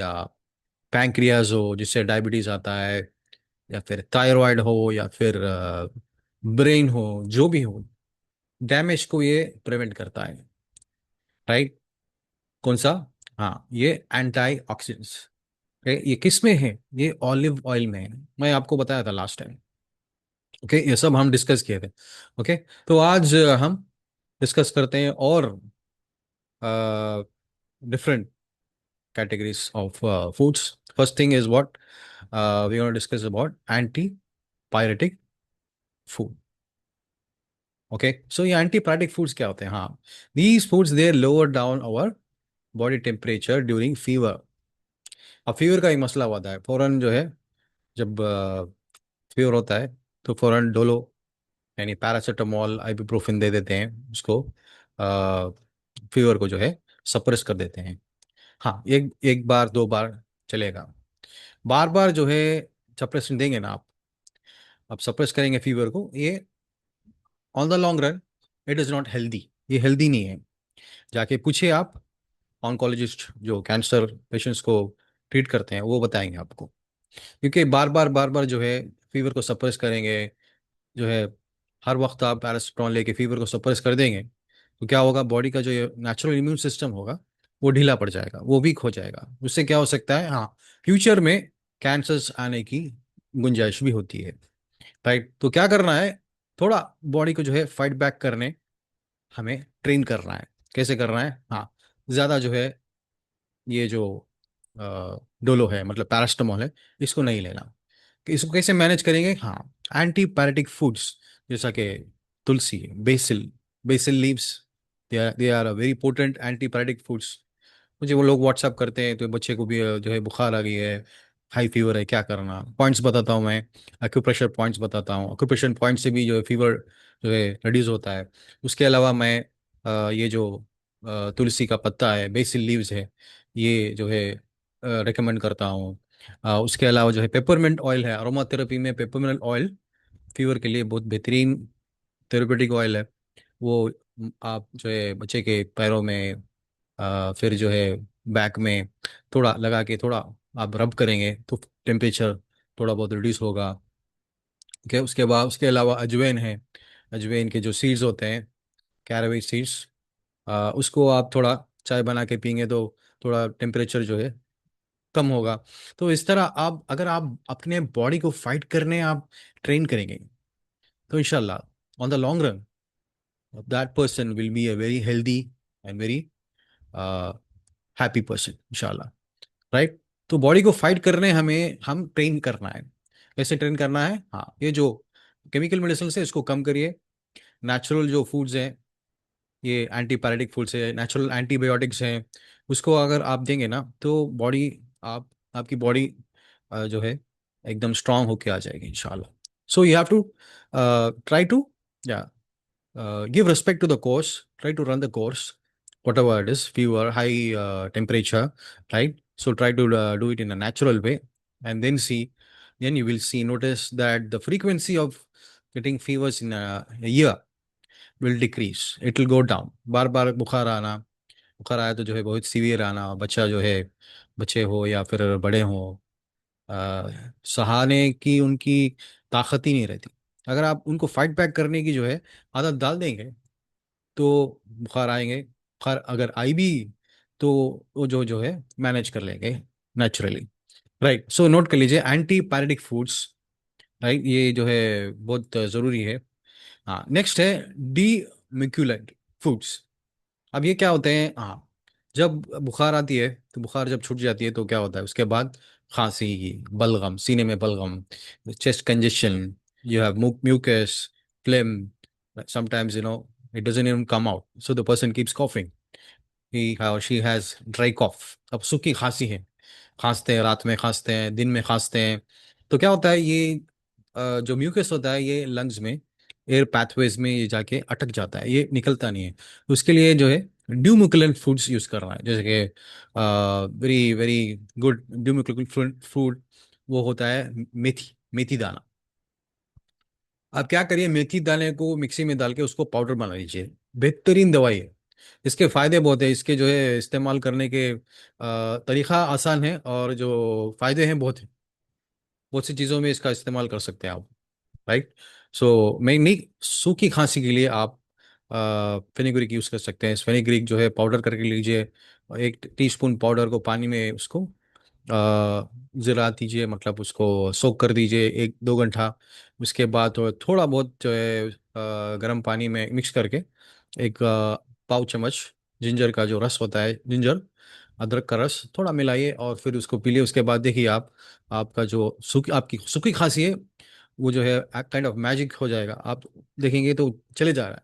या पैंक्रियाज हो जिससे डायबिटीज आता है, या फिर थायराइड हो, या फिर ब्रेन हो, जो भी हो, डैमेज को ये प्रिवेंट करता है। राइट। कौन सा? हाँ, ये एंटी ऑक्सीडेंट्स। ये किस में है? ये ऑलिव ऑयल में है। मैं आपको बताया था लास्ट टाइम। ओके, ये सब हम डिस्कस किए थे। ओके, तो आज हम डिस्कस करते हैं और different categories of foods. First thing is what we're going to discuss about antipyretic food. Okay, so ये antipyretic foods क्या होते हैं? हाँ, these foods they lower down our body temperature during fever. अब फीवर का एक मसला होता है, फौरन जो है, जब फीवर होता है तो फौरन डोलो यानी पैरासीटामोल आइबुप्रोफेन दे देते हैं उसको, फीवर को जो है सप्रेस कर देते हैं। हाँ, एक एक बार दो बार चलेगा। बार बार जो है सप्रेशन देंगे ना आप सप्रेस करेंगे फीवर को, ये on the long run it is not healthy. ये हेल्दी नहीं है। जाके पूछिए आप ऑन्कोलॉजिस्ट जो कैंसर पेशेंट्स को ट्रीट करते हैं, वो बताएंगे आपको। क्योंकि बार बार जो है फीवर को सप्रेस करेंगे, जो है हर वक्त आप पैरासिटामोल लेके फीवर को सप्रेस कर देंगे, तो क्या होगा, बॉडी का जो नेचुरल इम्यून सिस्टम होगा वो ढीला पड़ जाएगा, वो वीक हो जाएगा। उससे क्या हो सकता है, हाँ, फ्यूचर में कैंसर्स आने की गुंजाइश भी होती है। राइट। तो क्या करना है, थोड़ा बॉडी को जो है फाइट बैक करने हमें ट्रेन करना है। कैसे करना है? हाँ, ज़्यादा जो है ये जो डोलो है मतलब पैरास्टामोल है, इसको नहीं लेना। कि इसको कैसे मैनेज करेंगे? हाँ, एंटीपायरेटिक फूड्स जैसा कि तुलसी, basil, basil leaves, they are a very potent antipyretic foods. मुझे वो लोग व्हाट्सअप करते हैं तो बच्चे को भी जो है बुखार आ गई है, हाई फीवर है, क्या करना? पॉइंट्स बताता हूँ मैं, एक्यूप्रेशर पॉइंट्स बताता हूँ। एक्यूप्रेशर पॉइंट से भी जो है फीवर जो है रिड्यूस होता है। उसके अलावा मैं ये जो तुलसी का पत्ता है, बेसिल लीव्स है, ये जो है रिकमेंड करता हूँ। उसके अलावा जो है पेपरमिंट ऑयल है, अरोमा थेरेपी में पेपरमिंट ऑयल फीवर के लिए बहुत बेहतरीन थेरेपेटिक ऑयल है। वो आप जो है बच्चे के पैरों में, फिर जो है बैक में थोड़ा लगा के थोड़ा आप रब करेंगे तो टेम्परेचर थोड़ा बहुत रिड्यूस होगा। ओके, उसके बाद उसके अलावा अजवाइन है। अजवाइन के जो सीड्स होते हैं, कैरावे सीड्स, उसको आप थोड़ा चाय बना के पियेंगे तो थोड़ा टेम्परेचर जो है कम होगा। तो इस तरह आप, अगर आप अपने बॉडी को फाइट करने आप ट्रेन करेंगे, तो इंशाल्लाह on the long run that person will be a very healthy and very happy person इंशाल्लाह। राइट। तो बॉडी को फाइट करने हमें हम ट्रेन करना है। कैसे ट्रेन करना है? हाँ, ये जो केमिकल मेडिसिन है इसको कम करिए। नेचुरल जो फूड्स हैं, ये एंटीपायरेटिक फूड्स है, नेचुरल एंटीबायोटिक्स हैं, उसको अगर आप देंगे ना तो बॉडी, आप आपकी बॉडी जो है एकदम स्ट्रांग होके आ जाएगी इंशाल्लाह। So you have to try to, या give respect to the course, try to run the course, whatever it is, fever, high temperature, right? So try to do it in a natural way, and then see, then you will see, notice that the frequency of getting fevers in a year will decrease. It will go down. बार बार बुखार आना, बुखार आया तो जो है बहुत severe आना, बच्चा जो है, बच्चे हो या फिर बड़े हो, सहाने की उनकी ताकत ही नहीं रहती। अगर आप उनको फाइट बैक करने की जो है आदत डाल देंगे, तो बुखार आएंगे। बुखार अगर आई भी तो वो जो जो है मैनेज कर लेंगे नेचुरली। राइट। सो नोट कर लीजिए एंटी पैरेटिक फूड्स। राइट, ये जो है बहुत ज़रूरी है। हाँ, नेक्स्ट है डी म्यूकुलेंट फूड्स। अब ये क्या होते हैं? हाँ, जब बुखार आती है तो बुखार जब छूट जाती है तो क्या होता है उसके बाद? खांसी, बलगम, सीने में बलगम, chest congestion, you have mucus, phlegm, sometimes it doesn't even come out, so the person keeps coughing, he or she has dry cough। अब सूखी खांसी है, खांसते हैं, रात में खांसते हैं, दिन में खांसते हैं। तो क्या होता है, ये जो म्यूकस होता है ये लंग्स में एयर पाथवेज में ये जाके अटक जाता है, ये निकलता नहीं है। तो उसके लिए जो है ड्यूमुकुलेंट फूड्स यूज कर रहा है, जैसे कि वेरी वेरी गुड ड्यूमुकुलेंट फूड वो होता है मेथी, मेथी दाना। आप क्या करिए, मेथी दाने को मिक्सी में डाल के उसको पाउडर बना लीजिए, बेहतरीन दवाई है। इसके फायदे बहुत है, इसके जो है इस्तेमाल करने के तरीका आसान है, और जो फायदे हैं बहुत सी चीज़ों में इसका इस्तेमाल कर सकते हैं आप, राइट। सो नहीं, सूखी खांसी के लिए आप फेनिग्रीक यूज़ कर सकते हैं। फेनिग्रीक जो है पाउडर करके लीजिए, और 1 टीस्पून पाउडर को पानी में उसको ज़रा दीजिए, मतलब उसको सोक कर दीजिए 1-2 घंटा। उसके बाद थोड़ा बहुत जो है गर्म पानी में मिक्स करके एक पाव चम्मच जिंजर का जो रस होता है, जिंजर अदरक का रस थोड़ा मिलाइए और फिर उसको पी लिए। उसके बाद देखिए आप, आपका जो आपकी सूखी खांसी है वो जो है काइंड ऑफ मैजिक हो जाएगा, आप देखेंगे तो चले जा रहा है,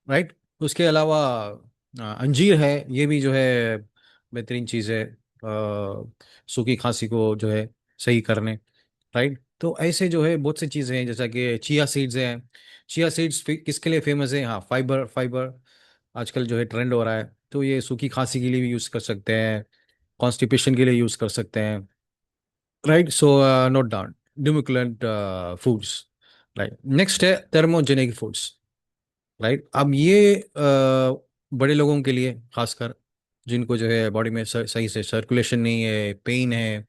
राइट। उसके अलावा अंजीर है, ये भी जो है बेहतरीन चीज़ है सूखी खांसी को जो है सही करने, राइट। तो ऐसे जो है बहुत सी चीज़ें हैं, जैसा कि चिया सीड्स हैं। चिया सीड्स किसके लिए फेमस है? हाँ, फाइबर, फाइबर आजकल जो है ट्रेंड हो रहा है, तो ये सूखी खांसी के लिए भी यूज़ कर सकते हैं, कॉन्स्टिपेशन के लिए यूज़ कर सकते हैं, right. So note down demulcent foods, right. Next है थर्मोजेनिक फूड्स, राइट। अब ये बड़े लोगों के लिए खासकर, जिनको जो है बॉडी में सही से सर्कुलेशन नहीं है, पेन है,